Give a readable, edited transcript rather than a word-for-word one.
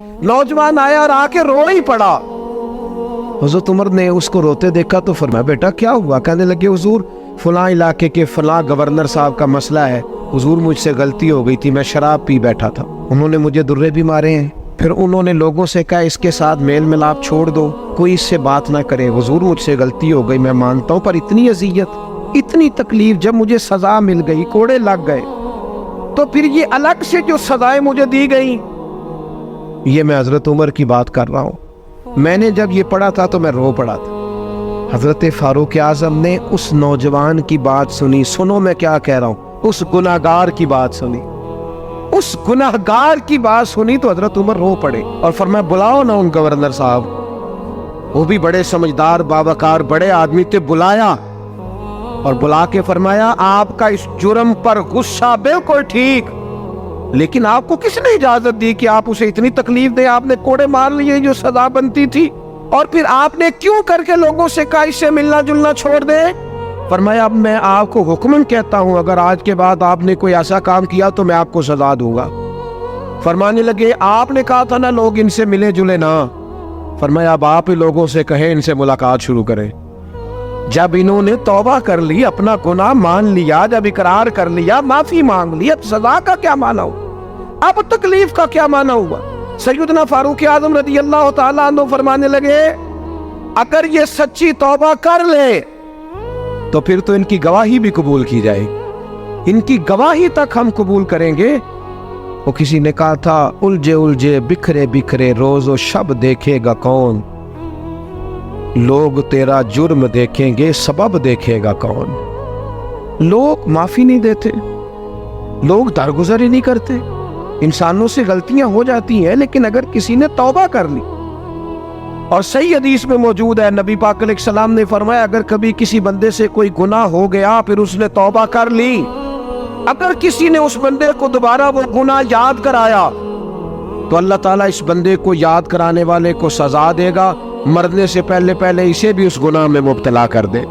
नौजवान आया और आके रो ही पड़ा। हुज़ूर उमर ने उसको रोते देखा तो फरमाया बेटा क्या हुआ? कहने लगे हुजूर फलां इलाके के फलां गवर्नर साहब का मसला है, हुजूर मुझसे गलती हो गई थी, मैं शराब पी बैठा था, उन्होंने मुझे दुर्रे भी मारे हैं, फिर उन्होंने लोगों से कहा इसके साथ मेल मिलाप छोड़ दो, कोई इससे बात ना करे, हुजूर मुझसे गलती हो गई, मैं मानता हूँ, पर इतनी अजियत इतनी तकलीफ, जब मुझे सजा मिल गई, कोड़े लग गए, तो फिर ये अलग से जो सजाएं मुझे दी गई, ये मैं हजरत उमर की बात कर रहा हूँ। मैंने जब ये पढ़ा था तो मैं रो पड़ा था। हजरत फारूक आजम ने उस नौजवान की बात सुनी, सुनो मैं क्या कह रहा हूँ, उस गुनाहगार की बात सुनी, उस गुनाहगार की बात सुनी तो हजरत उमर रो पड़े और फरमाया बुलाओ ना उन गवर्नर साहब, वो भी बड़े समझदार बावकार बड़े आदमी थे, बुलाया और बुला के फरमाया आपका इस जुर्म पर गुस्सा बिल्कुल ठीक, लेकिन आपको किसने इजाजत दी कि आप उसे इतनी तकलीफ दें? आपने कोड़े मार लिए जो सजा बनती थी, और फिर आपने क्यों करके लोगों से कहा इससे मिलना जुलना छोड़ दे? फरमाया अब मैं आपको हुक्मन कहता हूं, अगर आज के बाद आपने कोई ऐसा काम किया तो मैं आपको सजा दूंगा। फरमाने लगे आपने कहा था ना लोग इनसे मिले जुले ना, फरमाया अब आप ही लोगों से कहें इनसे मुलाकात शुरू करें। जब इन्होंने तौबा कर ली, अपना गुनाह मान लिया, जब इकरार कर लिया, माफी मांग ली, अब सजा का क्या माना हुआ, अब तकलीफ का क्या माना हुआ? सैयदना फारूक आजम रज़ी अल्लाह तआला अन्हु फरमाने लगे अगर ये सच्ची तौबा कर ले तो फिर तो इनकी गवाही भी कबूल की जाए, इनकी गवाही तक हम कबूल करेंगे। वो किसी ने कहा था उलझे उलझे बिखरे बिखरे रोजो शब देखेगा कौन, लोग तेरा जुर्म देखेंगे सबब देखेगा कौन। लोग माफी नहीं देते, लोग दरगुजर ही नहीं करते, इंसानों से गलतियां हो जाती हैं, लेकिन अगर किसी ने तौबा कर ली, और सही हदीस में मौजूद है नबी पाक अलैहिस्सलाम ने फरमाया अगर कभी किसी बंदे से कोई गुनाह हो गया फिर उसने तौबा कर ली, अगर किसी ने उस बंदे को दोबारा वो गुनाह याद कराया तो अल्लाह ताला इस बंदे को याद कराने वाले को सजा देगा, मरने से पहले पहले इसे भी उस गुनाह में मुब्तला कर दे।